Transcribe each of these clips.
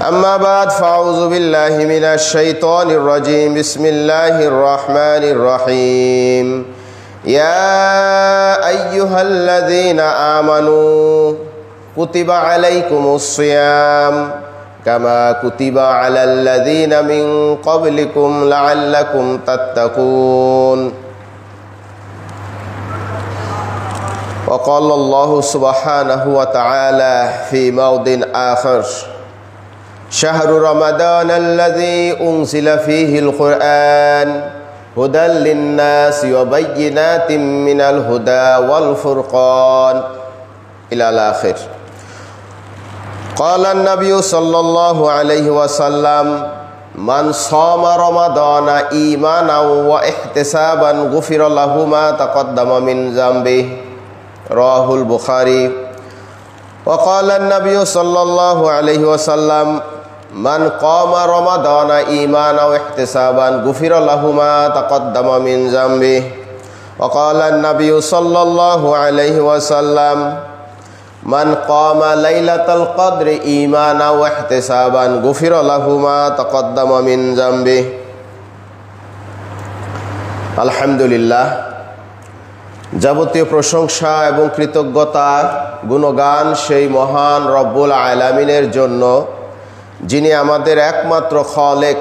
أما بعد فأعوذ بالله من الشيطان الرجيم بسم الله الرحمن الرحيم يا أيها الذين آمنوا كتب عليكم الصيام كما كتب على الذين من قبلكم لعلكم تتقون وقال الله سبحانه وتعالى في موضع آخر شهر رمضان الذي أنزل فيه القرآن هدى للناس وبينات من الهدى والفرقان إلى الآخر. قال النبي صلى الله عليه وسلم من صام رمضان إيمانا واحتسابا غفر له ما تقدم من ذنبه رواه البخاري. وقال النبي صلى الله عليه وسلم من قام رمضان إيمانا واحتسابا غفر له ما تقدم من ذنبه. وقال النبي صلى الله عليه وسلم من قام ليلة القدر إيمانا واحتسابا غفر له ما تقدم من ذنبه. আলহামদুলিল্লাহ, যাবতীয় প্রশংসা এবং কৃতজ্ঞতা গুণগান সেই মহান রব্বুল আলামিনের জন্য, যিনি আমাদের একমাত্র খালেক,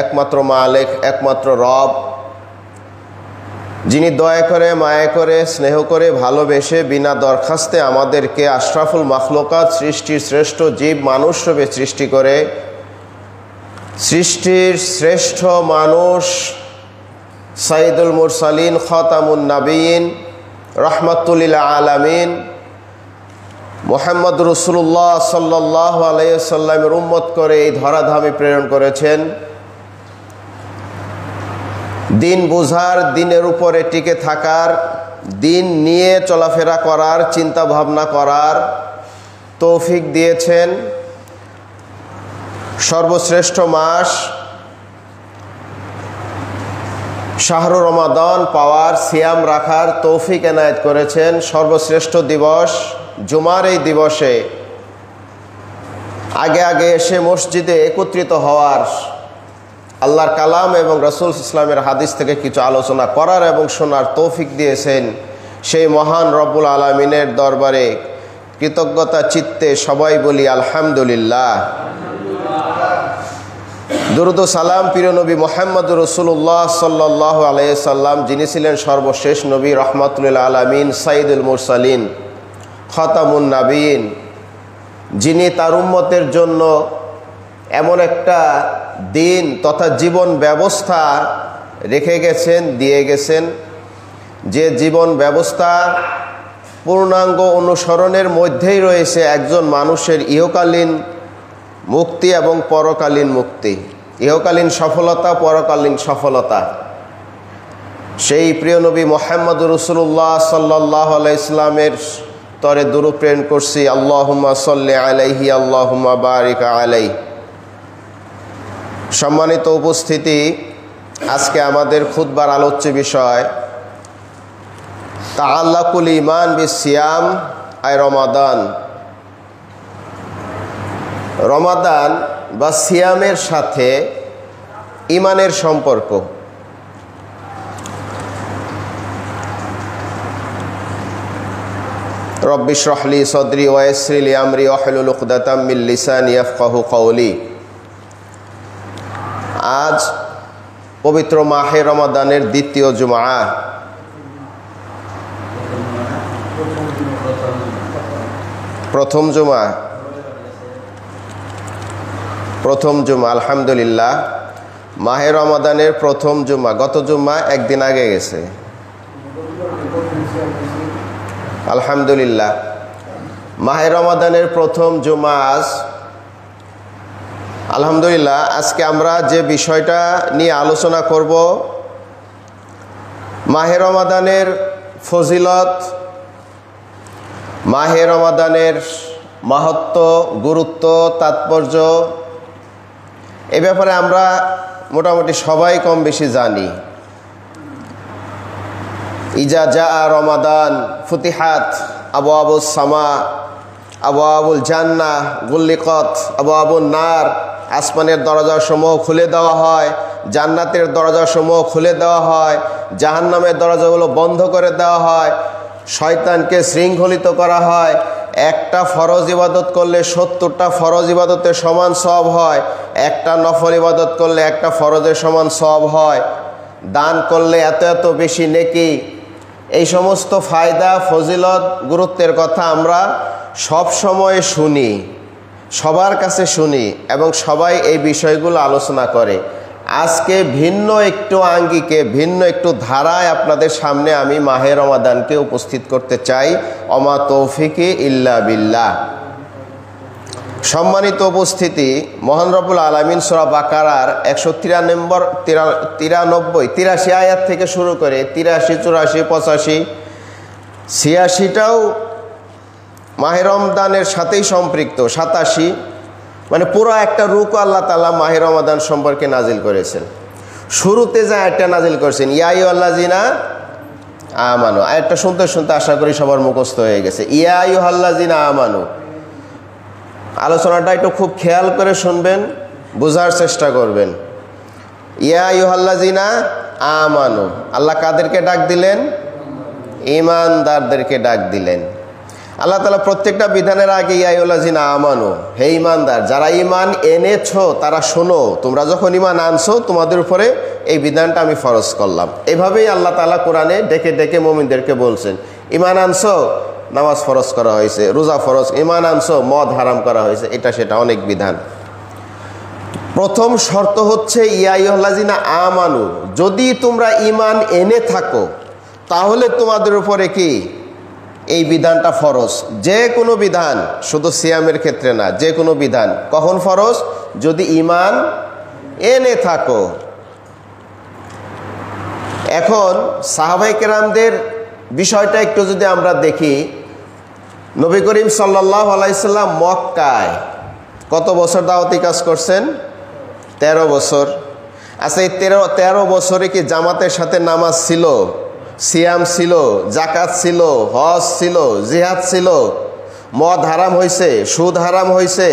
একমাত্র মালিক, একমাত্র রব, যিনি দয়া করে, মায়া করে, স্নেহ করে, ভালোবেসে বিনা দরখাস্তে আমাদেরকে আশরাফুল মাখলুকাত, সৃষ্টির শ্রেষ্ঠ জীব মানুষ রূপে সৃষ্টি করে সৃষ্টির শ্রেষ্ঠ মানুষ সাইয়্যিদুল মুরসালিন, খাতামুন নবিয়্যিন, রাহমাতুল লিল আলামিন মুহাম্মদ রাসূলুল্লাহ সাল্লাল্লাহু আলাইহি ওয়াসাল্লামের উম্মত করে এই ধরাধামে প্রেরণ করেছেন। দিন বুঝার, দিনের উপরে টিকে থাকার, দিন নিয়ে চলাফেরা করার, চিন্তা ভাবনা করার তৌফিক দিয়েছেন। সর্বশ্রেষ্ঠ মাস শাহরু রমাদান পাওয়ার, সিয়াম রাখার তৌফিক এনায়েত করেছেন। সর্বশ্রেষ্ঠ দিবস জুমার এই দিবসে আগে আগে এসে মসজিদে একত্রিত হওয়ার, আল্লাহর কালাম এবং রাসূল ইসলামের হাদিস থেকে কিছু আলোচনা করার এবং শোনার তৌফিক দিয়েছেন। সেই মহান রব্বুল আলামিনের দরবারে কৃতজ্ঞতা চিত্তে সবাই বলি আলহামদুলিল্লাহ। দুরূদ ও সালাম প্রিয় নবী মুহাম্মদ রাসূলুল্লাহ সাল্লাল্লাহু আলাইহি সাল্লাম, যিনি ছিলেন সর্বশেষ নবী, রাহমাতুল লিল আলামিন, সাইয়্যিদুল মুরসালিন, খাতামুন নবিয়্যিন, যিনি তার উম্মতের জন্য এমন একটা দিন তথা জীবন ব্যবস্থা রেখে গেছেন, দিয়ে গেছেন, যে জীবন ব্যবস্থা পূর্ণাঙ্গ অনুসরণের মধ্যেই রয়েছে একজন মানুষের ইহকালীন মুক্তি এবং পরকালীন মুক্তি, ইহকালীন সফলতা, পরকালীন সফলতা। সেই প্রিয় নবী মুহাম্মদ রাসূলুল্লাহ সাল্লাল্লাহু আলাইহি ইসলামের তরে দুরূদ প্রেরণ করছি। আল্লাহুম্মা সাল্লি আলাইহি আল্লাহুম্মা বারিক আলাইহি। সম্মানিত উপস্থিতি, আজকে আমাদের খুতবার আলোচ্য বিষয় তাআল্লাকুল ঈমান বিসিয়াম আই রমাদান। রমাদান বা সিয়ামের সাথে ঈমানের সম্পর্ক। রব্বি ইশরাহ লি সাদরি ওয়া ইয়াসসির লি আমরি ওয়াহলুল উকদাতাম মিন লিসানি ইয়াফকাহু কওলি। আজ পবিত্র মাহে রমাদানের দ্বিতীয় জুমআ। প্রথম জুমা আলহামদুলিল্লাহ, মাহে রমাদানের প্রথম জুমা। গত জুমা একদিন আগে গেছে, আলহামদুলিল্লাহ। মাহে রমাদানের প্রথম জুমা আজ, আলহামদুলিল্লাহ। আজকে আমরা যে বিষয়টা নিয়ে আলোচনা করব, মাহে রমাদানের ফজিলত, মাহে রমাদানের মাহাত্ম্য, গুরুত্ব, তাৎপর্য, এ ব্যাপারে আমরা মোটামুটি সবাই কম বেশি জানি। ইজা জা রমাদান ফুতিহাত আবওয়াবুস সামা আবওয়াবুল জান্নাহ গুল্লিকত, আবওয়াবুন নার, আসমানের দরজাসমূহ খুলে দেওয়া হয়, জান্নাতের দরজাসমূহ খুলে দেওয়া হয়, জাহান্নামের দরজাগুলো বন্ধ করে দেওয়া হয়, শয়তানকে শৃঙ্খলিত করা হয়। একটা ফরজ ইবাদত করলে 70টা ফরজ ইবাদতের সমান সওয়াব হয়, একটা নফল ইবাদত করলে একটা ফরজের সমান সওয়াব হয়, দান করলে এত এত বেশি নেকি। এই সমস্ত ফায়দা, ফজিলত, গুরুত্বের কথা আমরা সব সময় শুনি, সবার কাছে শুনি এবং সবাই এই বিষয়গুলো আলোচনা করে। আজকে ভিন্ন একটু আঙ্গিকে, ভিন্ন একটু ধারায় আপনাদের সামনে আমি মাহে রমাদানকে উপস্থিত করতে চাই। অমা তৌফিকি ইল্লা বিল্লাহ। সম্মানিত উপস্থিতি, মহান রব্বুল আলামিন সূরা বাকারার 193 আয়াত থেকে শুরু করে 83, 84, 85, 86টাও মাহে রমজানের সাথেই সম্পৃক্ত। 87 মানে পুরো একটা রুকু আল্লাহ তাআলা মাহে রমাদান সম্পর্কে নাজিল করেছেন। শুরুতে যে আয়াতটা নাজিল করেছেন, ইয়া আইয়ুহাল্লাযিনা আমানু, আয়াতটা শুনতে শুনতে আশা করি সবার মুখস্থ হয়ে গেছে। ইয়া আইয়ুহাল্লাযিনা আমানু, আলোচনাটা একটু খুব খেয়াল করে শুনবেন, বোঝার চেষ্টা করবেন। ইয়া আইয়ুহাল্লাযিনা আমানু, আল্লাহ কাদেরকে ডাক দিলেন? ঈমানদারদেরকে ডাক দিলেন। আল্লাহ তাআলা প্রত্যেকটা বিধানের আগে ইয়া আইয়ুহাল্লাযিনা আমানু, হে ঈমানদার, যারা ঈমান এনেছো তারা শোনো, তোমরা যখন ঈমান আনছো তোমাদের উপরে এই বিধানটা আমি ফরজ করলাম। এভাবেই আল্লাহ তাআলা কোরআনে ডেকে ডেকে মুমিনদেরকে বলছেন, ঈমান আনছো, নামাজ ফরজ করা হয়েছে, রোজা ফরজ, ঈমান আনছো, মদ হারাম করা হয়েছে, এটা সেটা অনেক বিধান। প্রথম শর্ত হচ্ছে ইয়া আইয়ুহাল্লাযিনা আমানু, যদি তোমরা ঈমান এনে থাকো তাহলে তোমাদের উপরে কি এই বিধানটা ফরজ। যে কোনো বিধান, শুধু সিয়ামের ক্ষেত্রে না, যে কোনো বিধান কখন ফরজ? যদি ঈমান এনে থাকো। এখন সাহাবায়ে কেরামদের বিষয়টা একটু যদি আমরা দেখি, নবী করিম সাল্লাল্লাহু আলাইহি সাল্লাম মক্কায় কত বছর দাওয়াতি কাজ করছেন? 13 বছর। আচ্ছা, এই 13 বছরে কি জামাতের সাথে নামাজ ছিল, সিয়াম ছিল, জাকাত ছিল, হজ ছিল, জিহাদ ছিল? মদ হারাম হয়েছে, সুদ হারাম হয়েছে?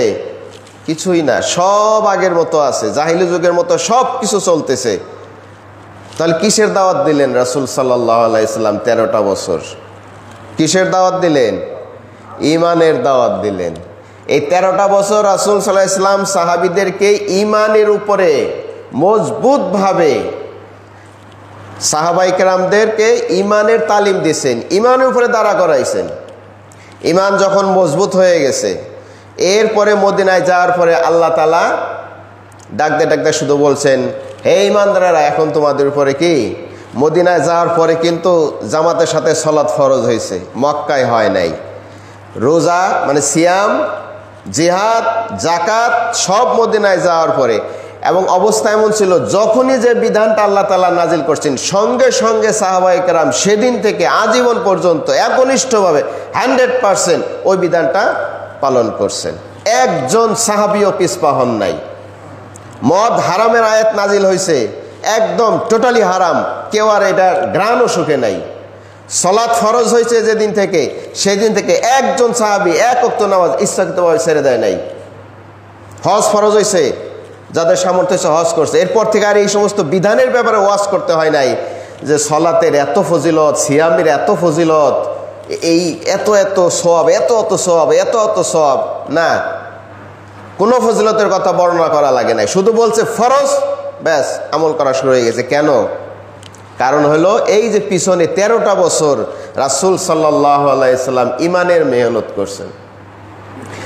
কিছুই না, সব আগের মতো আছে, জাহিলি যুগের মতো সব কিছু চলতেছে। তাহলে কিসের দাওয়াত দিলেন রাসূল সাল্লাল্লাহু আলাইহি সাল্লাম 13টা বছর? কিসের দাওয়াত দিলেন? ঈমানের দাওয়াত দিলেন। এই 13টা বছর রাসূল সাল্লাল্লাহু আলাইহি সাল্লাম সাহাবীদেরকে ঈমানের উপরে মজবুতভাবে, সাহাবায়ে কেরামদেরকে ঈমানের তালিম দিয়েছেন, ঈমানের উপরে দাঁড়া করাইছেন। ঈমান যখন মজবুত হয়ে গেছে, এরপরে মদিনায় যাওয়ার পরে আল্লাহ তাআলা ডাকতে ডাকতে শুধু বলছেন, হে ঈমানদারেরা, এখন তোমাদের উপরে কি? মদিনায় যাওয়ার পরে কিন্তু জামাতের সাথে সালাত ফরজ হয়েছে, মক্কায় হয় নাই। রোজা মানে সিয়াম, জিহাদ, জাকাত সব মদিনায় যাওয়ার পরে। এবং অবস্থা এমন ছিল, যখনই যে বিধানটা আল্লাহ তাআলা নাজিল করছেন, সঙ্গে সঙ্গে সাহাবায়ে কেরাম সেদিন থেকে আজীবন পর্যন্ত একনিষ্ঠভাবে 100% ওই বিধানটা পালন করছেন। একজন সাহাবীও পিছপা হন নাই। মদ হারামের আয়াত নাজিল হয়েছে, একদম টোটালি হারাম, কেউ আর এটার ঘ্রাণও সুখে নাই। সালাত ফরজ হয়েছে যেদিন থেকে, সেদিন থেকে একজন সাহাবী এক ওয়াক্ত নামাজ ইচ্ছাকৃতভাবে ছেড়ে দেয় নাই। হজ ফরজ হয়েছে, যাদের সামর্থ্য হচ্ছে হজ করছে, এরপর থেকে আর এই সমস্ত বিধানের ব্যাপারে ওয়াজ করতে হয় নাই যে সলাতের এত ফজিলত, সিয়ামের এত ফজিলত, এই এত এত সওয়াব, এত এত সওয়াব, এত এত সওয়াব, না, কোনো ফজিলতের কথা বর্ণনা করা লাগে নাই। শুধু বলছে ফরজ, ব্যাস আমল করা শুরু হয়ে গেছে। কেন? কারণ হলো এই যে পিছনে 13টা বছর রাসূল সাল্লাল্লাহু আলাইহি সাল্লাম ঈমানের মেহনত করছেন।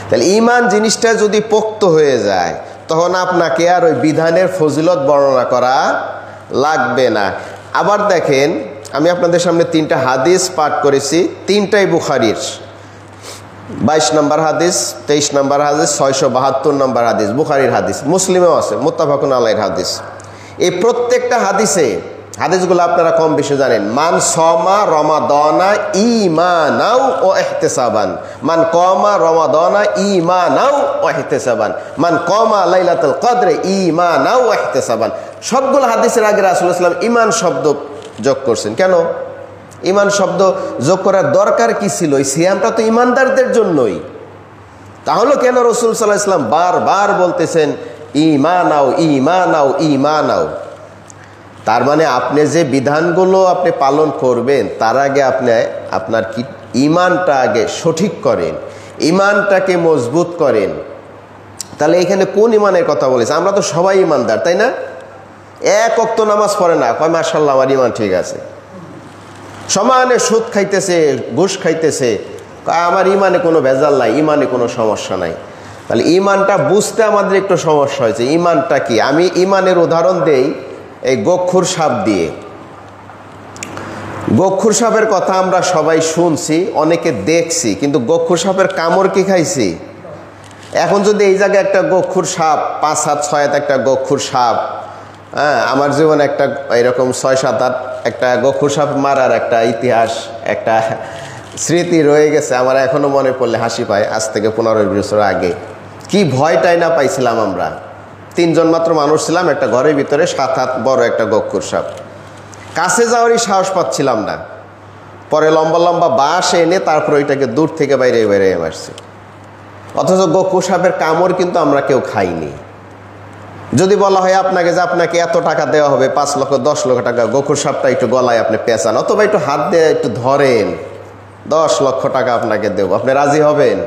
তাহলে ঈমান জিনিসটা যদি পোক্ত হয়ে যায়, তখন আপনাকে আর ওই বিধানের ফজিলত বর্ণনা করা লাগবে না। আবার দেখেন, আমি আপনাদের সামনে 3টা হাদিস পাঠ করেছি, 3টাই বুখারীর। 22 নম্বর হাদিস, 23 নম্বর হাদিস, 672 নম্বর হাদিস বুখারীর হাদিস, মুসলিমেও আছে, মুত্তাফাকুন আলাইহির হাদিস। এই প্রত্যেকটা হাদিসগুলো আপনারা কম বেশি জানেন। মান সমা রমাদানা ঈমানাও ও ইহতিসাবান, মান কমা রমাদানা ঈমানাও ও ইহতিসাবান, মান কমা লাইলাতুল কদর ঈমানাও ও ইহতিসাবান। সবগুলো হাদিসের আগে রাসূলুল্লাহ সাল্লাল্লাহু আলাইহি ওয়াসাল্লাম ঈমান শব্দ যোগ করছেন। কেন ঈমান শব্দ যোগ করার দরকার কি ছিল? এই সিয়ামটা তো ঈমানদারদের জন্যই। তাহলে কেন রাসূল সাল্লাল্লাহু আলাইহি ওয়াসাল্লাম বারবার বলতেছেন ঈমান আও ঈমান আও ঈমান আও? তার মানে আপনি যে বিধানগুলো আপনি পালন করবেন তার আগে আপনি আপনার কি ঈমানটা আগে সঠিক করেন, ঈমানটাকে মজবুত করেন। তাহলে এখানে কোন ঈমানের কথা বলেছে? আমরা তো সবাই ঈমানদার, তাই না? এক ওয়াক্ত নামাজ পড়ে না, কয় মাশাআল্লাহ আমার ঈমান ঠিক আছে। সমানে সুদ খাইতেছে, ঘুষ খাইতেছে, আমার ঈমানে কোনো ভেজাল নাই, ঈমানে কোনো সমস্যা নাই। তাহলে ঈমানটা বুঝতে আমাদের একটু সমস্যা হয়েছে। ঈমানটা কি? আমি ঈমানের উদাহরণ দেই এই গক্ষুর সাপ দিয়ে। গক্ষুর সাপের কথা আমরা সবাই শুনছি, অনেকে দেখছি, কিন্তু গক্ষুর সাপের কামড় কি খাইছি? এখন যদি এই জায়গায় একটা গক্ষুর সাপ, 5 হাত 6 হাত একটা গক্ষুর সাপ, হ্যাঁ, আমার জীবনে একটা এরকম 6-7 হাত একটা গক্ষুর সাপ মারার একটা ইতিহাস, একটা স্মৃতি রয়ে গেছে আমার, এখনো মনে পড়লে হাসি পায়। আজ থেকে 15 বছর আগে কি ভয়টাই না পাইছিলাম আমরা। 3 জন মাত্র মানুষ ছিলাম, একটা ঘরের ভিতরে 7 হাত বড় একটা গক্ষুর সাপ, কাছে যাওয়ারই সাহস পাচ্ছিলাম না। পরে লম্বা লম্বা বাঁশ এনে তারপর ওইটাকে দূর থেকে বাইরে বাইরে মারছি। অথচ গক্ষুর সাপের কামড় কিন্তু আমরা কেউ খাইনি। যদি বলা হয় আপনাকে যে আপনাকে এত টাকা দেওয়া হবে, 5 লক্ষ 10 লক্ষ টাকা, গক্ষুর সাপটা একটু গলায় আপনি পেঁচান অথবা একটু হাত দিয়ে একটু ধরেন, 10 লক্ষ টাকা আপনাকে দেবো, আপনি রাজি হবেন?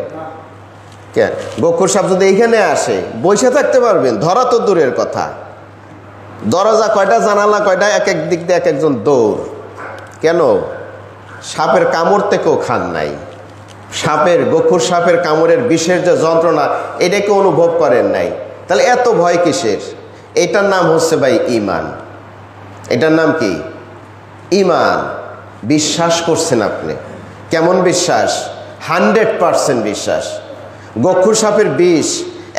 কেন? গক্ষুর সাপ যদি এইখানে আসে বসে থাকতে পারবেন? ধরা তো দূরের কথা, দরজা কয়টা, জানালা কয়টা, এক এক দিক দিয়ে এক একজন দৌড়। কেন? সাপের কামড় থেকেও খান নাই। সাপের, গক্ষুর সাপের কামড়ের বিষের যে যন্ত্রণা, এটাকে অনুভব করেন নাই। তাহলে এত ভয় কিসের? এটার নাম হচ্ছে ভাই ঈমান। এটার নাম কি? ঈমান। বিশ্বাস করছেন আপনি। কেমন বিশ্বাস? 100% বিশ্বাস। গক্ষুর সাপের বিষ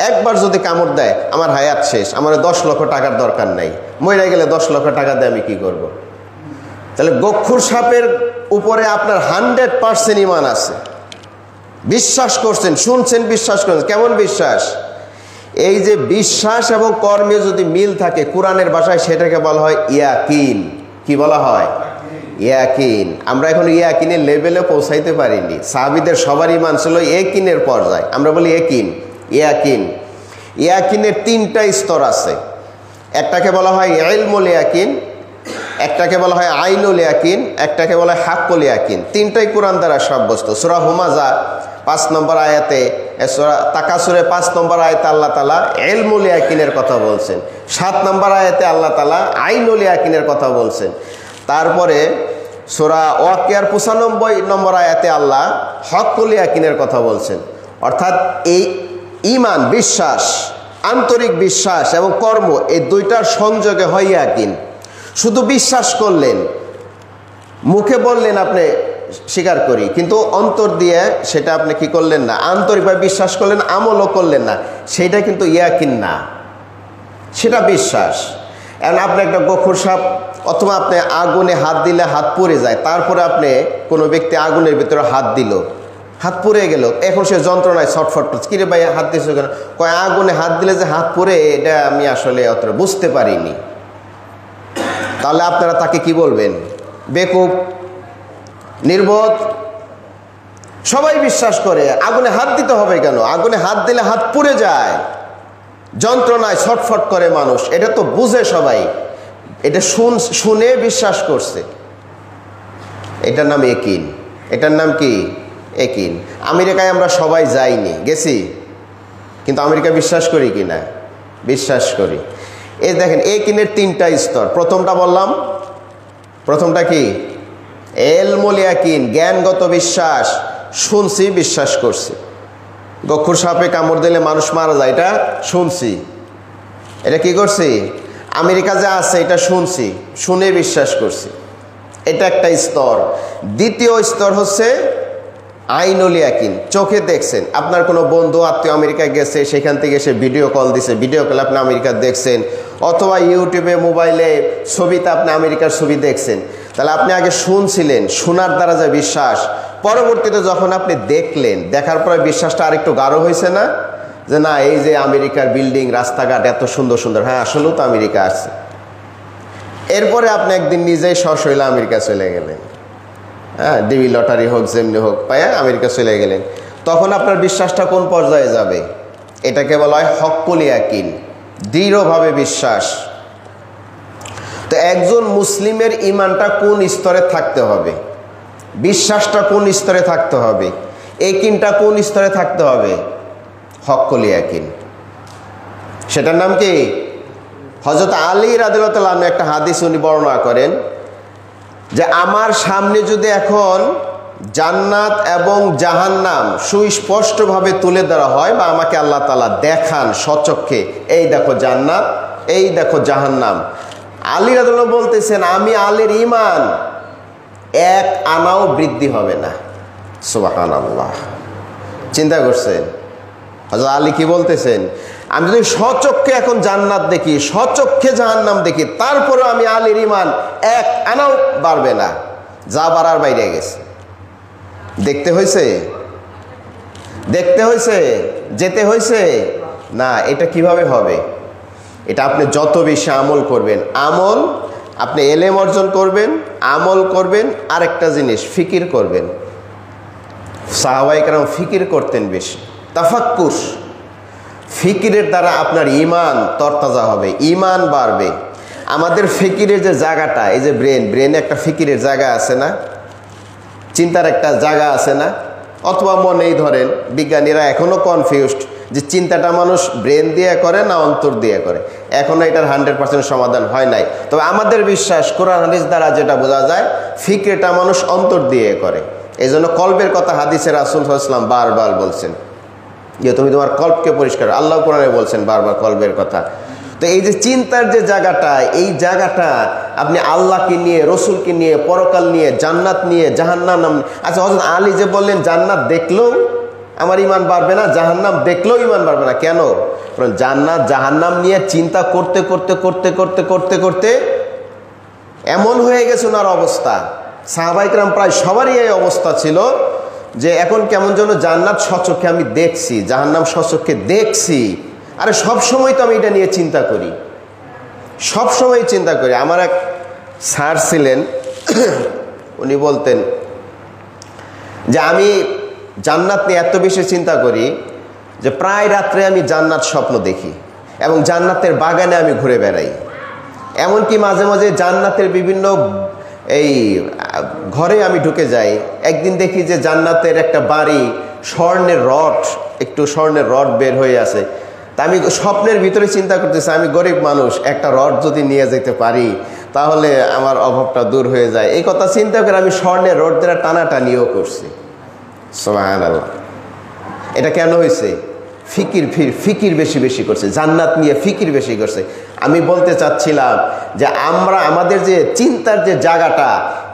একবার যদি কামড় দেয় আমার হায়াত শেষ, আমার 10 লক্ষ টাকার দরকার নাই, মরে গেলে 10 লক্ষ টাকা দিয়ে আমি কি করব? তাহলে গক্ষুর সাপের উপরে আপনার 100% ঈমান আছে, বিশ্বাস করছেন, শুনছেন, বিশ্বাস করছেন। কেমন বিশ্বাস? এই যে বিশ্বাস এবং কর্মে যদি মিল থাকে, কোরআনের ভাষায় সেটাকে বলা হয় ইয়াকিন। কি বলা হয়? ইয়াকিন। আমরা এখন ইয়াকিনের লেভেলে পৌঁছাইতে পারিনি। সাহাবীদের সবার ঈমান ছিল ইয়াকিনের পর্যায়ে, আমরা বলি ইয়াকিন। ইয়াকিন, ইয়াকিনের 3টা স্তর আছে। একটাকে বলা হয় ইলমুল ইয়াকিন, একটাকে বলা হয় আইনুল ইয়াকিন, একটাকে বলা হয় হাক্কুল ইয়াকিন। 3টাই কোরআন দ্বারা সাব্যস্ত। সূরা হুমাযা 5 নম্বর আয়াতে, সূরা তাকাসুরে 5 নম্বর আয়াতে আল্লাহ তাআলা ইলমুল ইয়াকিনের কথা বলছেন। 7 নম্বর আয়াতে আল্লাহ তাআলা আইনুল ইয়াকিনের কথা বলছেন। তারপরে সূরা ওয়াকিয়ার 95 নম্বর আয়াতে আল্লাহ হাক্কুল ইয়াকিনের কথা বলছেন। অর্থাৎ এই ঈমান, বিশ্বাস, আন্তরিক বিশ্বাস এবং কর্ম, এই 2টার সংযোগে হয় ইয়াকিন। শুধু বিশ্বাস করলেন, মুখে বললেন আপনি স্বীকার করি, কিন্তু অন্তর দিয়ে সেটা আপনি কি করলেন না, আন্তরিকভাবে বিশ্বাস করলেন, আমলও করলেন না, সেটা কিন্তু ইয়াকিন না, সেটা বিশ্বাস। এখন আপনি একটা গক্ষুর সাপ অথবা আপনি আগুনে হাত দিলে হাত পুড়ে যায়, তারপরে আপনি কোনো ব্যক্তি আগুনের ভিতরে হাত দিল, হাত পুড়ে গেল, এখন সে যন্ত্রণায় ছটফট করছে, কিরে ভাই হাত দিয়েছে কেন? কয় আগুনে হাত দিলে যে হাত পুড়ে, এটা আমি আসলে অত বুঝতে পারিনি। তাহলে আপনারা তাকে কি বলবেন? বেকুব, নির্বোধ। সবাই বিশ্বাস করে আগুনে হাত দিতে হবে কেন? আগুনে হাত দিলে হাত পুড়ে যায়, যন্ত্রণায় ছটফট করে মানুষ, এটা তো বুঝে সবাই, এটা শুনে বিশ্বাস করছে। এটার নাম ইয়াকিন। এটার নাম কি? ইয়াকিন। আমেরিকায় আমরা সবাই যাইনি, গেছি, কিন্তু আমেরিকা বিশ্বাস করি কি না? বিশ্বাস করি। এই দেখেন ইয়াকিনের 3টা স্তর। প্রথমটা বললাম, প্রথমটা কি? ইলমুল ইয়াকিন, জ্ঞানগত বিশ্বাস, শুনছি, বিশ্বাস করছি। গক্ষুর সাপে কামড় দিলে মানুষ মারা যায়, এটা শুনছি, এটা কি করছি? আমেরিকা যে আছে এটা শুনছি, শুনে বিশ্বাস করছি, এটা একটা স্তর। দ্বিতীয় স্তর হচ্ছে আইনুল ইয়াকিন, চোখে দেখছেন, আপনার কোনো বন্ধু আত্মীয় আমেরিকায় গেছে, সেখান থেকে এসে ভিডিও কল দিছে, ভিডিও কলে আপনি আমেরিকা দেখছেন, অথবা ইউটিউবে মোবাইলে ছবিতে আপনি আমেরিকার ছবি দেখছেন। তাহলে আপনি আগে শুনছিলেন, শোনার দ্বারা যে বিশ্বাস, পরবর্তীতে যখন আপনি দেখলেন, দেখার পরে বিশ্বাসটা আরেকটু গাঢ় হয়েছে না, যে না এই যে আমেরিকার বিল্ডিং, রাস্তাঘাট এত সুন্দর সুন্দর, হ্যাঁ আসলেও তো আমেরিকা আছে। এরপরে আপনি একদিন নিজেই সশরীরে আমেরিকা চলে গেলেন, হ্যাঁ ডিবি লটারি হোক যেমনি হোক পাইয়া আমেরিকা চলে গেলেন। তখন আপনার বিশ্বাসটা কোন পর্যায়ে যাবে? এটাকে বলা হয় হক্কুল ইয়াকিন, দৃঢ়ভাবে বিশ্বাস। তো একজন মুসলিমের ঈমানটা কোন স্তরে থাকতে হবে, বিশ্বাসটা কোন স্তরে থাকতে হবে, ইয়াকিনটা কোন স্তরে থাকতে হবে? হক্কুল ইয়াকিন। সেটার নাম কি? হযরত আলী রাদিয়াল্লাহু আনহু একটা হাদিস উনি বর্ণনা করেন যে আমার সামনে যদি এখন জান্নাত এবং জাহান্নাম সুস্পষ্টভাবে তুলে ধরা হয়, বা আমাকে আল্লাহ তাআলা দেখান সচক্ষে, এই দেখো জান্নাত, এই দেখো জাহান্নাম, আলী রাদিয়াল্লাহু আনহু বলতেছেন আমি আলীর ঈমান এক আনাও বৃদ্ধি হবে না। সুবহানাল্লাহ। চিন্তা করছেন হযরত আলী কি বলতেছেন? আমি যদি সচক্ষে এখন জান্নাত দেখি, সচক্ষে জাহান্নাম দেখি, তারপরে আমি আলীর ঈমান এক আনাও বাড়বে না, যা বাড়ার বাইরে গেছে। দেখতে হয়েছে, দেখতে হয়েছে, যেতে হয়েছে না। এটা কিভাবে হবে? এটা আপনি যত বেশি আমল করবেন, আমল, আপনি এলেম অর্জন করবেন, আমল করবেন, আরেকটা জিনিস ফিকির করবেন। সাহাবায়ে কেরাম ফিকির করতেন বেশি, তাফাক্কুর। ফিকিরের দ্বারা আপনার ঈমান তরতাজা হবে, ঈমান বাড়বে। আমাদের ফিকিরের যে জায়গাটা, এই যে ব্রেনে একটা ফিকিরের জায়গা আছে না, চিন্তার একটা জায়গা আছে না, অথবা মনেই ধরেন বিজ্ঞানীরা এখনও কনফিউজড যে চিন্তাটা মানুষ ব্রেন দিয়ে করে না অন্তর দিয়ে করে, এখনও এটার 100% সমাধান হয় নাই। তবে আমাদের বিশ্বাস কোরআন হাদিস দ্বারা যেটা বোঝা যায়, ফিকিরটা মানুষ অন্তর দিয়ে করে। এই জন্য কলবের কথা হাদিসে রাসূল সাল্লাল্লাহু আলাইহি ওয়াসাল্লাম বারবার বলছেন যে তুমি তোমার কলবকে পরিষ্কার, আল্লাহ কোরআনে বলছেন বারবার কলবের কথা। তো এই যে চিন্তার যে জায়গাটা, এই জায়গাটা আপনি আল্লাহকে নিয়ে, রসুলকে নিয়ে, পরকাল নিয়ে, জান্নাত নিয়ে, জাহান্নাম। আচ্ছা, হযরত আলী যে বললেন জান্নাত দেখলেও আমার ঈমান বাড়বে না, জাহান্নাম দেখলেও ঈমান বাড়বে না, কেন? কারণ জান্নাত জাহান্নাম নিয়ে চিন্তা করতে করতে করতে করতে করতে করতে এমন হয়ে গেছে ওনার অবস্থা, সাহাবায়ে কেরাম প্রায় সবারই এই অবস্থা ছিল যে এখন কেমন যেন জান্নাত সচক্ষে আমি দেখছি, জাহান্নাম সচক্ষে দেখছি, আরে সব সময় তো আমি এটা নিয়ে চিন্তা করি, সব সময় চিন্তা করি। আমার এক স্যার ছিলেন, উনি বলতেন যে আমি জান্নাত নিয়ে এত বেশি চিন্তা করি যে প্রায় রাত্রে আমি জান্নাত স্বপ্ন দেখি এবং জান্নাতের বাগানে আমি ঘুরে বেড়াই। এমনকি মাঝে মাঝে জান্নাতের বিভিন্ন এই ঘরে আমি ঢুকে যাই। একদিন দেখি যে জান্নাতের একটা বাড়ি, স্বর্ণের রড, একটু স্বর্ণের রড বের হয়ে আছে। তা আমি স্বপ্নের ভিতরে চিন্তা করতেছি, আমি গরিব মানুষ, একটা রড যদি নিয়ে যেতে পারি তাহলে আমার অভাবটা দূর হয়ে যায়। এই কথা চিন্তা করে আমি স্বর্ণের রড দ্বারা টানাটানিও করছি। সুবহানাল্লাহ। এটা কেন হয়েছে? ফিকির বেশি বেশি করছে, জান্নাত নিয়ে ফিকির বেশি করছে। আমি বলতে চাচ্ছিলাম যে আমরা আমাদের যে চিন্তার যে জায়গাটা,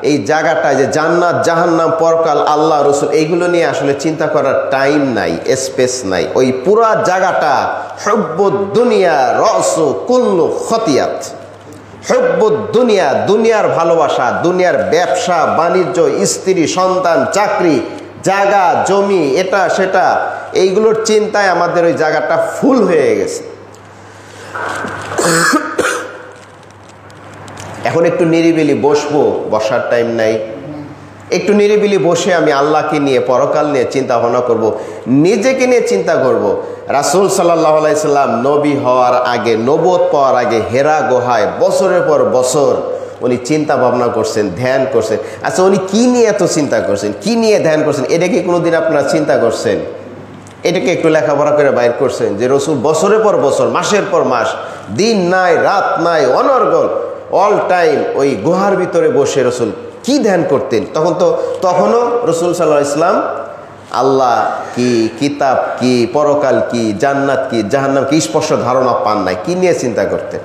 এই জায়গাটায় যে জান্নাত, জাহান্নাম, পরকাল, আল্লাহ, রসুল, এইগুলো নিয়ে আসলে চিন্তা করার টাইম নাই, স্পেস নাই। ওই পুরা জায়গাটা হুব্বুদ দুনিয়া রাসু কুল্লু খতিয়াত। হুব্বুদ দুনিয়া, দুনিয়ার ভালোবাসা, দুনিয়ার ব্যবসা বাণিজ্য, স্ত্রী, সন্তান, চাকরি, জায়গা জমি, এটা সেটা, এইগুলোর চিন্তায় আমাদের ওই জায়গাটা ফুল হয়ে গেছে। এখন একটু নিরিবিলি বসবো, বসার টাইম নাই। একটু নিরিবিলি বসে আমি আল্লাহকে নিয়ে, পরকাল নিয়ে চিন্তা ভাবনা করব, নিজেকে নিয়ে চিন্তা করব। রাসূল সাল্লাল্লাহু আলাইহি সাল্লাম নবী হওয়ার আগে, নবুয়ত পাওয়ার আগে হেরা গুহায় বছরের পর বছর উনি চিন্তা ভাবনা করছেন, ধ্যান করছেন। আচ্ছা, উনি কি নিয়ে এত চিন্তা করছেন, কি নিয়ে ধ্যান করছেন? এটা কি কোনোদিন আপনারা চিন্তা করছেন? এটাকে একটু লেখাপড়া করে বাইর করছেন যে রসুল বছরের পর বছর, মাসের পর মাস, দিন নাই রাত নাই, অনর্গল অল টাইম ওই গুহার ভিতরে বসে রসুল কি ধ্যান করতেন? তখনও রসুল সাল্লাল্লাহু আলাইহি ওয়াসাল্লাম আল্লাহ কি, কিতাব কি, পরকাল কি, জান্নাত কি, জাহান্নাম কি স্পষ্ট ধারণা পান নাই। কি নিয়ে চিন্তা করতেন?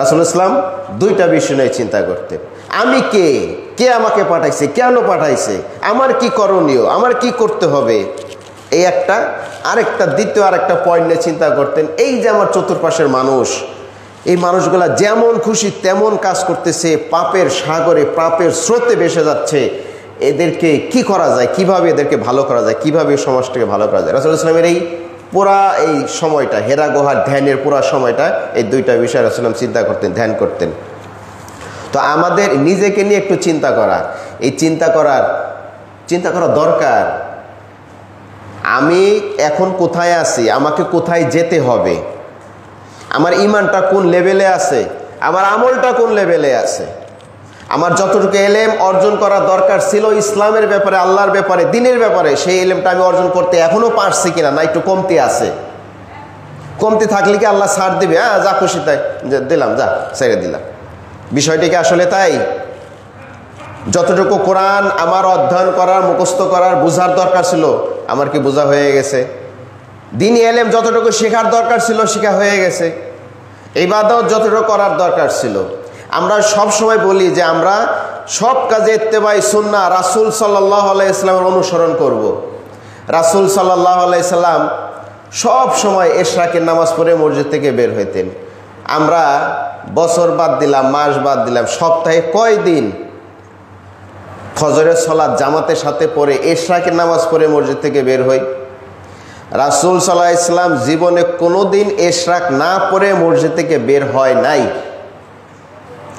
রাসূল ইসলাম দুইটা বিষয় নিয়ে চিন্তা করতেন। আমি কে, কে আমাকে পাঠাইছে, কেন পাঠাইছে, আমার কি করণীয়, আমার কি করতে হবে, এই একটা। আরেকটা দ্বিতীয় আরেকটা পয়েন্ট নিয়ে চিন্তা করতেন, এই যে আমার চতুর্পাশের মানুষ, এই মানুষগুলা যেমন খুশি তেমন কাজ করতেছে, পাপের সাগরে, পাপের স্রোতে ভেসে যাচ্ছে, এদেরকে কি করা যায়, কিভাবে এদেরকে ভালো করা যায়, কিভাবে সমাজটাকে ভালো করা যায়। রাসূল ইসলামের এই পুরা এই সময়টা, হেরা গুহার ধ্যানের পুরা সময়টা, এই দুইটা বিষয় রাসূল চিন্তা করতেন, ধ্যান করতেন। তো আমাদের নিজেকে নিয়ে একটু চিন্তা করা, এই চিন্তা করা দরকার। আমি এখন কোথায় আছি, আমাকে কোথায় যেতে হবে, আমার ইমানটা কোন লেভেলে আছে, আমার আমলটা কোন লেভেলে আছে, আমার যতটুকু এলেম অর্জন করা দরকার ছিল ইসলামের ব্যাপারে, আল্লাহর ব্যাপারে, দ্বীনের ব্যাপারে, সেই এলেমটা আমি অর্জন করতে এখনও পারছি কিনা, না একটু কমতি আছে। কমতি থাকলে কি আল্লাহ ছাড় দিবে? হ্যাঁ, যা খুশি তাই দিলাম, যা ছেড়ে দিলাম। বিষয়টি কি আসলে তাই? যতটুকু কোরআন আমার অধ্যয়ন করার, মুখস্থ করার, বোঝার দরকার ছিল, আমার কি বোঝা হয়ে গেছে? দ্বীনি এলেম যতটুকু শেখার দরকার ছিল, শেখা হয়ে গেছে। ইবাদত যতটুকু করার দরকার ছিল। আমরা সব সময় বলি যে আমরা সব কাজে ইত্তেবাই সুন্নাহ, রাসূল সাল্লাল্লাহু আলাইহি সাল্লামের অনুসরণ করব। রাসূল সাল্লাল্লাহু আলাইহি সাল্লাম সব সময় ইশরাকের নামাজ পড়ে মসজিদ থেকে বের হইতেন। আমরা বছর বাদ দিলাম, মাস বাদ দিলাম, সপ্তাহে কয় দিন ফজরের সালাত জামাতের সাথে পড়ে ইশরাকের নামাজ পড়ে মসজিদ থেকে বের হই? রাসূল সাল্লাল্লাহু আলাইহি সাল্লাম জীবনে কোনোদিন ইশরাক না পড়ে মসজিদ থেকে বের হয় নাই।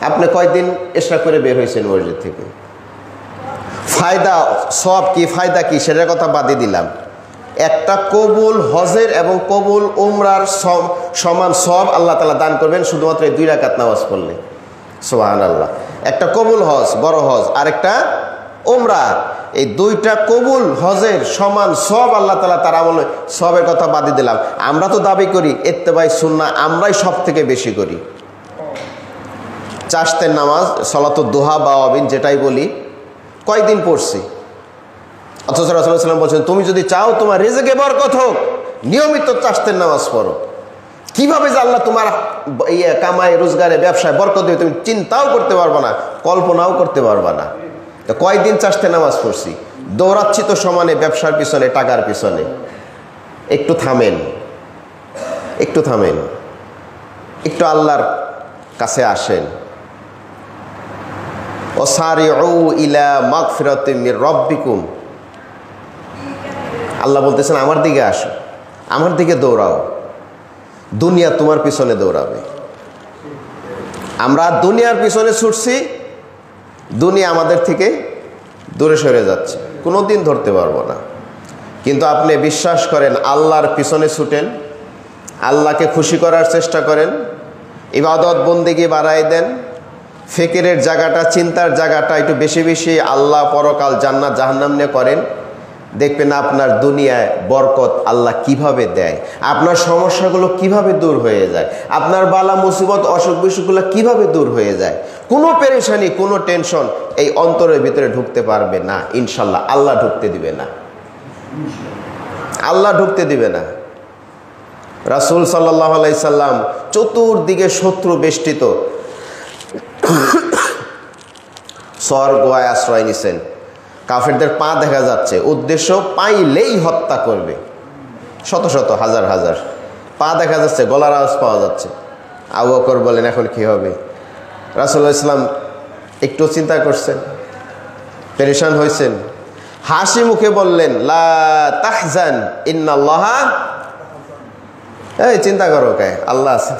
আপনি কয়দিন ইশরাক করে বের হয়েছেন মসজিদ থেকে? ফায়দা সব কি, ফায়দা কি সেটার কথা বাদই দিলাম। একটা কবুল হজের এবং কবুল উমরার সমান সব আল্লাহ তাআলা দান করবেন শুধুমাত্র এই 2 রাকাত নামাজ পড়লে। সুবহানাল্লাহ। একটা কবুল হজ, বড় হজ, আর একটা উমরা, এই 2টা কবুল হজের সমান সব আল্লাহ তাআলা তার আমলে সবের কথা বাদই দিলাম। আমরা তো দাবি করি ইত্তেবাই সুন্নাহ আমরাই সব থেকে বেশি করি। চাশতের নামাজ, সলাতুদ দুহা বা আওয়াবিন যেটাই বলি, কয়দিন পড়ছি? অথচ রাসূলুল্লাহ সাল্লাল্লাহু আলাইহি ওয়াসাল্লাম বলছেন তুমি যদি চাও তোমার রিজকে বরকত হোক, নিয়মিত চাশতের নামাজ পড়ো। কিভাবে যে আল্লাহ তোমার কামাই রোজগারে ব্যবসায় বরকত দেবে তুমি চিন্তাও করতে পারবে না, কল্পনাও করতে পারবে না। তো কয়দিন চাশতের নামাজ পড়ছি? দৌড়াচ্ছি তো সমানে ব্যবসার পিছনে, টাকার পিছনে। একটু থামেন, একটু থামেন, একটু আল্লাহর কাছে আসেন। ওয়াসারিউ ইলা মাগফিরাতিম মির রাব্বিকুম, আল্লাহ বলতেছেন আমার দিকে আসো, আমার দিকে দৌড়াও। দুনিয়া তোমার পিছনে দৌড়াবে। আমরা দুনিয়ার পিছনে ছুটছি, দুনিয়া আমাদের থেকে দূরে সরে যাচ্ছে, কোনোদিন ধরতে পারবো না। কিন্তু আপনি বিশ্বাস করেন, আল্লাহর পিছনে ছুটেন, আল্লাহকে খুশি করার চেষ্টা করেন, ইবাদত বন্দেগী বাড়াই দেন, ফিকিরের জায়গাটা, চিন্তার জায়গাটা একটু বেশি বেশি আল্লাহ, পরকাল, জান্নাত, জাহান্নাম নিয়ে করেন, দেখবেন আপনার দুনিয়ায় বরকত আল্লাহ কিভাবে দেয়, আপনার সমস্যাগুলো কিভাবে দূর হয়ে যায়, আপনার বালা মুসিবত, অসুখ বিসুখগুলো কিভাবে দূর হয়ে যায়। কোনো পেরেশানি, কোনো টেনশন এই অন্তরের ভিতরে ঢুকতে পারবে না ইনশাল্লাহ। আল্লাহ ঢুকতে দিবে না, আল্লাহ ঢুকতে দিবে না। রাসূল সাল্লাল্লাহু আলাইহি সাল্লাম চতুর্দিকে শত্রু বেষ্টিত স্বর্গয় আশ্রয় নিছেন। কাফেরদের পা দেখা যাচ্ছে, উদ্দেশ্য পাইলেই হত্যা করবে, শত শত হাজার হাজার পা দেখা যাচ্ছে, গলার আওয়াজ পাওয়া যাচ্ছে। আবু বকর বলেন এখন কি হবে? রাসূলুল্লাহ ইসলাম একটু চিন্তা করছেন, পেরেশান হয়েছেন, হাসি মুখে বললেন লা তাহজান ইন্নাল্লাহা, এই চিন্তা করো কে, আল্লাহ আছে।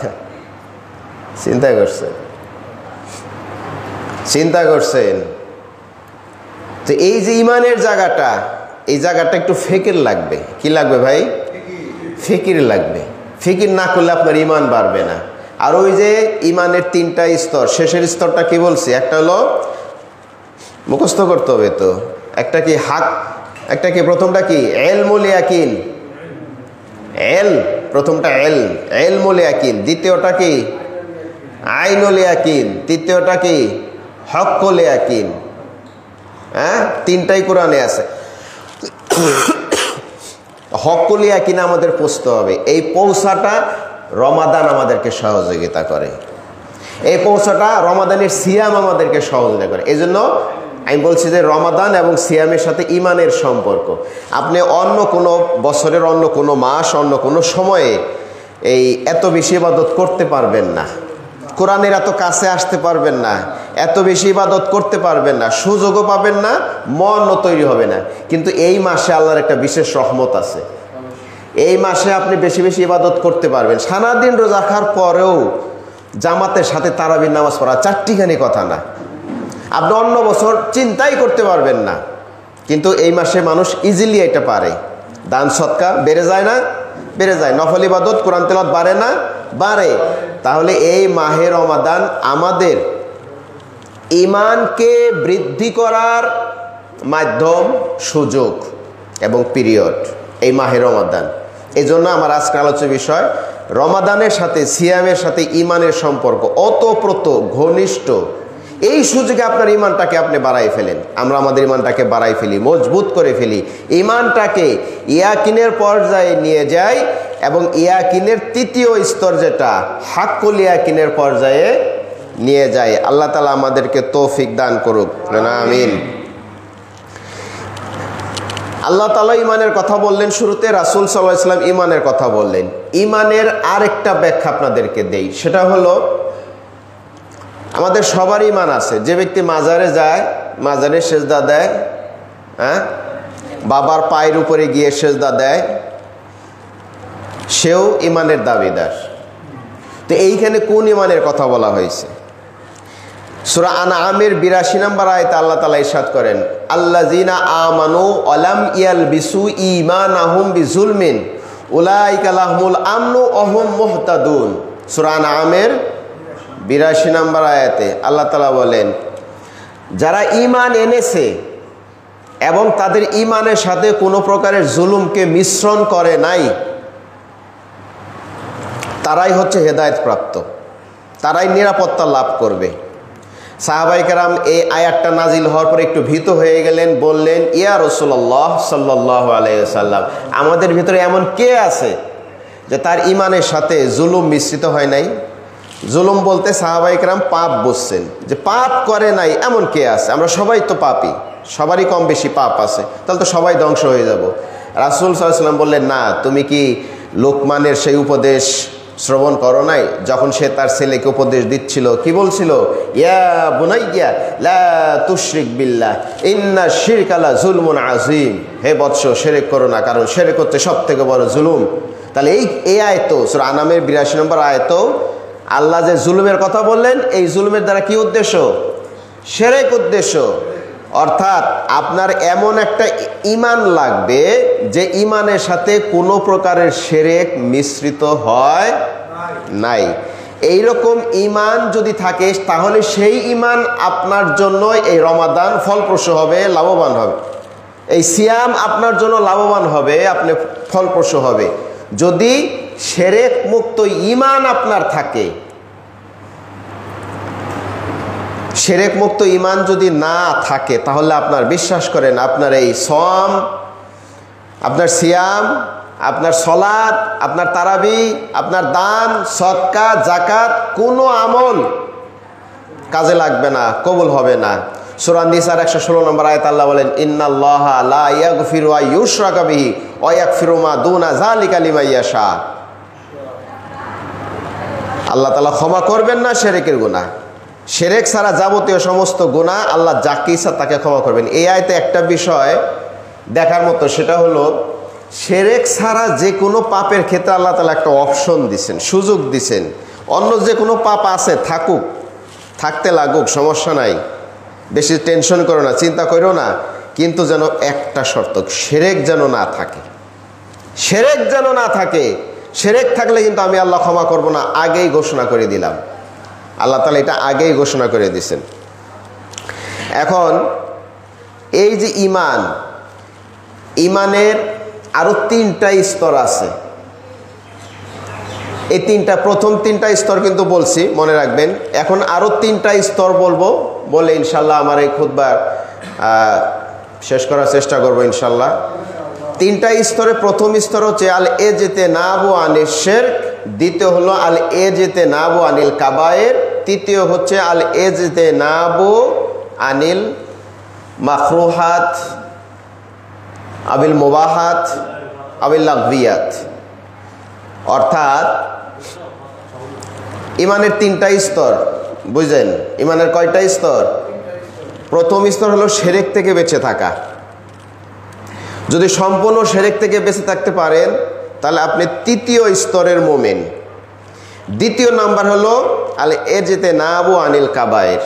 চিন্তা করছেন, চিন্তা করছেন। তো এই যে ইমানের জায়গাটা, এই জায়গাটা একটু ফিকির লাগবে। কি লাগবে ভাই? ফিকির লাগবে। ফিকির না করলে আপনার ইমান বাড়বে না। আর ওই যে ইমানের 3টা স্তর, শেষের স্তরটা কি বলছি? একটা হলো মুখস্থ করতে হবে, তো একটা কি হাক, একটা কি প্রথমটা কি ইলমুল ইয়াকিন, প্রথমটা ইলমুল ইয়াকিন, দ্বিতীয়টা কি আইনুল ইয়াকিন, তৃতীয়টা কি হক্কুল ইয়াকিন। হ্যাঁ, 3টাই কোরআনে আছে। হক্কুল ইয়াকিন আমাদের পৌঁছতে হবে। এই পৌঁছাটা রমাদান আমাদেরকে সহযোগিতা করে, এই পৌঁছাটা রমাদানের সিয়াম আমাদেরকে সহযোগিতা করে। এই জন্য আমি বলছি যে রমাদান এবং সিয়ামের সাথে ইমানের সম্পর্ক। আপনি অন্য কোনো বছরের অন্য কোনো মাস, অন্য কোনো সময়ে এই এত বেশি ইবাদত করতে পারবেন না, কোরআনের এত কাছে আসতে পারবেন না, এত বেশি ইবাদত করতে পারবেন না, সুযোগও পাবেন না, মনও তৈরি হবে না। কিন্তু এই মাসে আল্লাহর একটা বিশেষ রহমত আছে। এই মাসে আপনি বেশি বেশি ইবাদত করতে পারবেন। সারাদিন রোজা রাখার পরেও জামাতের সাথে তারাবির নামাজ পড়া 4টিখানি কথা না। আপনি অন্য বছর চিন্তাই করতে পারবেন না, কিন্তু এই মাসে মানুষ ইজিলি এটা পারে। দান সৎকা বেড়ে যায় না? বেড়ে যায়। নফল ইবাদত কোরআন তেলাওয়াত বাড়ে না? বাড়ে। তাহলে এই মাহে রমাদান আমাদের ঈমানকে বৃদ্ধি করার মাধ্যম, সুযোগ এবং পিরিয়ড এই মাহে রমাদান। এই জন্য আমার আজকের আলোচ্য বিষয় রমাদানের সাথে সিয়ামের সাথে ঈমানের সম্পর্ক ওতপ্রোত ঘনিষ্ঠ। এই সুযোগে আপনার ঈমানটাকে আপনি বাড়াই ফেলেন, আমরা আমাদের ঈমানটাকে বাড়াই ফেলি, মজবুত করে ফেলি, ঈমানটাকে ইয়াকিনের পর্যায়ে নিয়ে যাই এবং ইয়াকিনের তৃতীয় স্তর যেটা হাক্কুল ইয়াকিনের পর্যায়ে নিয়ে যায়। আল্লাহ তাআলা আমাদেরকে তৌফিক দান করুক, আমিন। আল্লাহ তাআলা ঈমানের কথা বললেন শুরুতে, রাসূল সাল্লাল্লাহু আলাইহি ওয়াসাল্লাম ঈমানের কথা বললেন। ঈমানের আরেকটা ব্যাখ্যা আপনাদেরকে দেই, সেটা হলো আমাদের সবার ঈমান আছে। যে ব্যক্তি মাজারে যায়, মাজারে সেজদা দেয়, বাবার পায়ের উপরে গিয়ে সেজদা দেয়, সেও ঈমানের দাবিদার। তো এইখানে কোন ঈমানের কথা বলা হয়েছে? সূরা আনআমের ৮২ নম্বর আয়াতে আল্লাহ তাআলা ইরশাদ করেন, আল্লাযীনা আমানু ওয়া লাম ইয়ালবিসু ঈমানাহুম বিযুলমিন উলাইকা লাহুমুল আমনু ওয়া হুম মুহতাদুন। সূরা আনআমের ৮২ নম্বর আয়াতে আল্লাহ তাআলা বলেন, যারা ঈমান এনেছে এবং তাদের ঈমানের সাথে কোনো প্রকারের জুলুমকে মিশ্রণ করে নাই, তারাই হচ্ছে হেদায়েত প্রাপ্ত, তারাই নিরাপত্তা লাভ করবে। সাহাবায়ে কেরাম এই আয়াতটা নাজিল হওয়ার পর একটু ভীত হয়ে গেলেন, বললেন, ইয়া রাসূলুল্লাহ সাল্লাল্লাহু আলাইহি ওয়াসাল্লাম, আমাদের ভিতরে এমন কে আছে যে তার ঈমানের সাথে জুলুম মিশ্রিত হয় নাই? জুলুম বলতে সাহাবায়ে কেরাম পাপ বুঝছেন, যে পাপ করে নাই এমন কে আছে? আমরা সবাই তো পাপী, সবারই কম বেশি পাপ আছে, তাহলে তো সবাই ধ্বংস হয়ে যাব। রাসূল সাল্লাল্লাহু আলাইহি ওয়াসাল্লাম বললেন, না, তুমি কি লোকমানের সেই উপদেশ শ্রবণ করো নাই? যখন সে তার ছেলেকে উপদেশ দিচ্ছিল, কি বলছিল? ইয়া বুনাইয়া লা তুশরিক বিল্লাহ ইন্না শিরকা লা যুলমুন আযীম। হে বৎস, শিরক করো না, কারণ শিরক হচ্ছে সবথেকে বড় জুলুম। তাহলে এই আয়াত, সূরা আনামের ৮২ নম্বর আয়াত, আল্লাহ যে জুলুমের কথা বললেন, এই জুলুমের দ্বারা কি উদ্দেশ্য? শিরক উদ্দেশ্য। অর্থাৎ আপনার এমন একটা ঈমান লাগবে যে ঈমানের সাথে কোনো প্রকারের শিরক মিশ্রিত হয় নাই। এইরকম ঈমান যদি থাকে, তাহলে সেই ঈমান আপনার জন্য এই রমাদান ফলপ্রসূ হবে, লাভবান হবে। এই সিয়াম আপনার জন্য লাভবান হবে, আপনি ফলপ্রসূ হবে যদি শিরক মুক্ত ঈমান আপনার থাকে। শিরক মুক্ত ঈমান যদি না থাকে, তাহলে আপনার বিশ্বাস করেন, আপনার এই সওম, আপনার সিয়াম, আপনার সলাত, আপনার তারাবি, আপনার দান, সদকা, যাকাত, কোনো আমল কাজে লাগবে না, কবুল হবে না। সূরা নিসার ১১৬ নম্বর আয়াতে আল্লাহ বলেন, ইন্নাল্লাহা লা ইয়াগফিরু আন ইউশরাকা বিহি ওয়া ইয়াগফিরু মা দুনা যালিকা লিমান ইয়াশা। আল্লাহ তাআলা ক্ষমা করবেন না শিরকের গুনাহ। শিরক ছাড়া যাবতীয় সমস্ত গুনাহ আল্লাহ যাকে ইচ্ছা তাকে ক্ষমা করবেন। এই আয়াতে একটা বিষয় দেখার মতো, সেটা হলো শিরক ছাড়া যে কোনো পাপের ক্ষেত্রে আল্লাহ তাআলা একটা অপশন দিছেন, সুযোগ দিছেন। অন্য যে কোনো পাপ আছে, থাকুক, থাকতে লাগুক, সমস্যা নাই, বেশি টেনশন করো না, চিন্তা করো না, কিন্তু যেন একটা শর্ত, শিরক যেন না থাকে। শিরক যেন না থাকে। শিরক থাকলে কিন্তু আমি আল্লাহ ক্ষমা করব না, আগেই ঘোষণা করে দিলাম। আল্লাহ তাআলা এটা আগেই ঘোষণা করে দিয়েছেন। এখন এই যে ঈমান, ঈমানের আরো ৩টা স্তর আছে। এই প্রথম ৩টা স্তর কিন্তু বলছি, মনে রাখবেন। এখন আরো 3টা স্তর বলবো, বলে ইনশাল্লাহ আমার এই খুতবা শেষ করার চেষ্টা করব ইনশাল্লাহ। 3টা স্তরে প্রথম স্তর হচ্ছে আল ইজতিনাবু আনিশ শিরক, দ্বিতীয় হলো আল ইজতিনাবু আনিল কাবায়ের, তৃতীয় হচ্ছে আল ইজতিনাবু আনিল মাকরুহাত আবিল মুবাহাত আবিল লাগভিয়াত। অর্থাৎ ঈমানের 3টা স্তর, বুঝলেন? ঈমানের কয়টা স্তর? প্রথম স্তর হলো শিরক থেকে বেঁচে থাকা। যদি সম্পূর্ণ শিরক থেকে বেঁচে থাকতে পারেন, তাহলে আপনি 3য় স্তরের মুমিন। দ্বিতীয় নাম্বার হলো আল ইজতিনাবু আনিল কাবায়ের,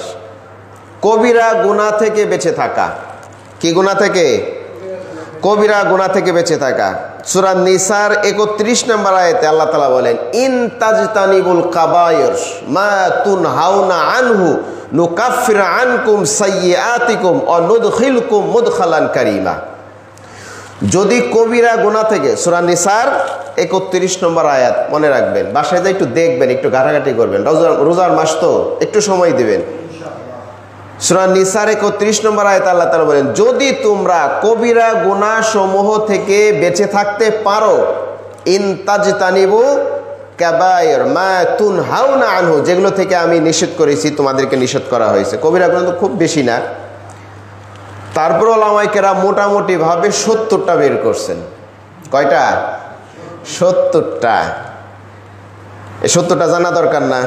কবিরা গুনাহ থেকে বেঁচে থাকা। কি গুনাহ থেকে? কবিরা গুনাহ থেকে বেঁচে থাকা। সূরা নিসার ৩১ নম্বর আয়াতে আল্লাহ তাআলা বলেন, ইন তাজতানিবুল কাবায়ির মা তুনহাউনা আনহু নুকাফির আনকুম সাইয়্যাতিকুম ওয়া নুদখিলকুম মুদখালান কারীমা। যদি কবিরা গুনাহ থেকে, সূরা নিসার ৩১ নম্বর আয়াত মনে রাখবেন, বাসায় যা একটু দেখবেন, একটু ঘাটাঘাটি করবেন, রোজার মাস তো একটু সময় দিবেন। সূরা নিসার ৩১ নম্বর আয়াত আল্লাহ তাআলা বলেন, যদি তোমরা কবিরা গুনাহ সমূহ থেকে বেঁচে থাকতে পারো, ইন তাজতানিবু কাবায়ির মা তুনহাউনা আনহু, যেগুলো থেকে আমি নিষেধ করেছি তোমাদেরকে নিষেধ করা হয়েছে। কবিরা গুনাহ তো খুব বেশি না, তারপর ওলামায়ে কেরাম মোটামুটি ভাবে ৭০টা বের করছেন। কয়টা? ৭০টা। এই ৭০টা জানা দরকার না?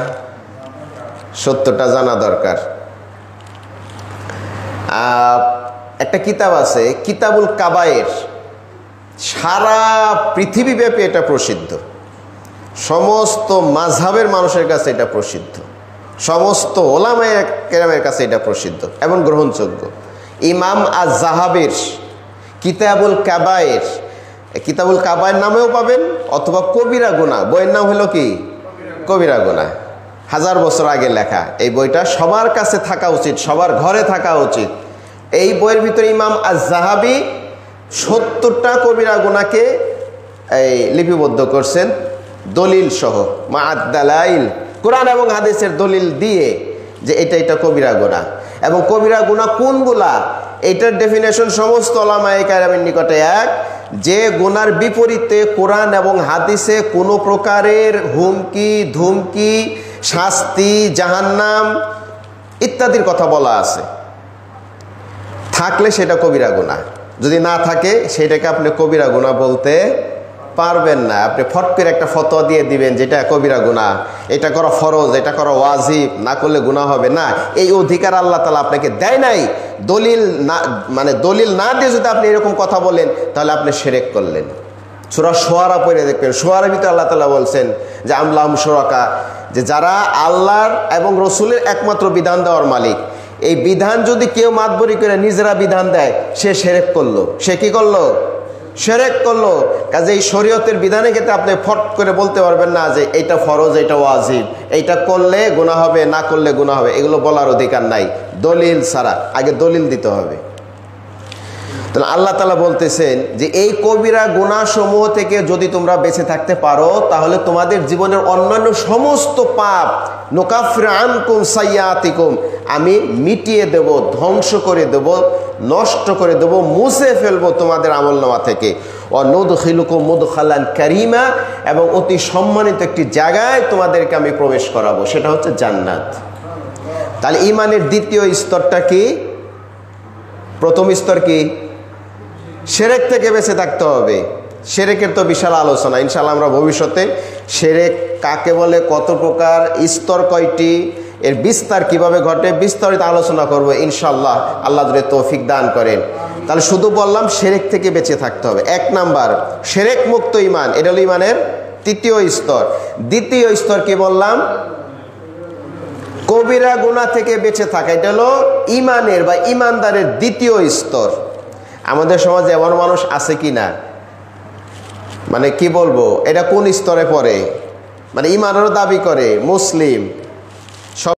৭০টা জানা দরকার। একটা কিতাব আছে কিতাবুল কাবায়ের, সারা পৃথিবীব্যাপী এটা প্রসিদ্ধ, সমস্ত মাযহাবের মানুষের কাছে এটা প্রসিদ্ধ, সমস্ত ওলামায়ে কেরামের কাছে এটা প্রসিদ্ধ এবং গ্রহণযোগ্য। ইমাম আয-যাহাবির কিতাবুল কাবায়ের, কিতাবুল কাবায়ের নামেও পাবেন, অথবা কবিরা গুনাহ বইয়ের নাম হলো কি? কবিরা গুনাহ। 1000 বছর আগে লেখা এই বইটা সবার কাছে থাকা উচিত, সবার ঘরে থাকা উচিত। এই বইয়ের ভিতরে ইমাম আয-যাহাবি ৭০টা কবিরা গুনাহকে লিপিবদ্ধ করছেন দলিল সহ, মা'আদ দালাইল, কোরআন এবং হাদিসের দলিল দিয়ে যে এটা কবিরা গুনাহ। এবং কবিরা গুনাহ কোনগুলা, এইটার ডেফিনেশন সমস্ত ওলামায়ে কেরামের নিকটে এক, যে গুনার বিপরীতে কোরআন এবং হাদিসে কোনো প্রকারের হুমকি, ধুমকি, শাস্তি, জাহান্নাম ইত্যাদির কথা বলা আছে, থাকলে সেটা কবিরা গুনাহ। যদি না থাকে সেটাকে আপনি কবিরা গুনাহ বলতে পারবেন না। আপনি ফট করে একটা ফতোয়া দিয়ে দিবেন যেটা কবিরা গুনাহ, এটা করা ফরজ, এটা করা ওয়াজিব, না করলে গুনাহ হবে না, এই অধিকার আল্লাহ তাআলা আপনাকে দেয় নাই। দলিল না, মানে দলিল না দিয়ে যদি আপনি এরকম কথা বলেন তাহলে আপনি শিরক করলেন। সূরা শুআরা পড়ে দেখবেন, শুআরার ভিতরে আল্লাহ তাআলা বলছেন যে আমলাহুম শুরাকা, যে যারা আল্লাহর এবং রসুলের একমাত্র বিধান দেওয়ার মালিক, এই বিধান যদি কেউ মাতবরি করে নিজেরা বিধান দেয়, সে শিরক করলো। সে কি করলো? শিরক করলো। কাজে এই শরীয়তের বিধানে ক্ষেত্রে আপনি ফট করে বলতে পারবেন না যে এটা ফরজ, এটা ওয়াজিব, এইটা করলে গুনাহ হবে, না করলে গুনাহ হবে, এগুলো বলার অধিকার নাই দলিল ছাড়া। আগে দলিল দিতে হবে। তাহলে আল্লাহ তাআলা বলতেছেন যে এই কবিরা গুনাহ সমূহ থেকে যদি তোমরা বেঁচে থাকতে পারো, তাহলে তোমাদের জীবনের অন্যান্য সমস্ত পাপ নুকাফির আনকুম সাইয়্যাতিকুম, আমি মিটিয়ে দেব, ধ্বংস করে দেব, নষ্ট করে দেব, মুছে ফেলবো তোমাদের আমলনামা থেকে। ওয়া নুদখিলুকুম মুদখালান কারীমা, এবং অতি সম্মানিত একটি জায়গায় তোমাদেরকে আমি প্রবেশ করাবো, সেটা হচ্ছে জান্নাত। তাহলে ঈমানের দ্বিতীয় স্তরটা কি? প্রথম স্তর কি? শিরক থেকে বেঁচে থাকতে হবে। শিরকের তো বিশাল আলোচনা, ইনশাআল্লাহ আমরা ভবিষ্যতে শিরক কাকে বলে, কত প্রকার, স্তর কয়টি, এর বিস্তার কিভাবে ঘটে, বিস্তারিত আলোচনা করব ইনশাআল্লাহ, আল্লাহ যদি তৌফিক দান করেন। তাহলে শুধু বললাম শিরক থেকে বেঁচে থাকতে হবে। 1 নাম্বার শিরক মুক্ত ঈমান, এটা হলো ঈমানের তৃতীয় স্তর। দ্বিতীয় স্তর কি বললাম? কবিরা গুনাহ থেকে বেঁচে থাকা, এটা হলো ঈমানের বা ঈমানদারের দ্বিতীয় স্তর। আমাদের সমাজে এমন মানুষ আছে কি না, মানে কি বলবো, এটা কোন স্তরে পড়ে, মানে ঈমানেরও দাবি করে, মুসলিম,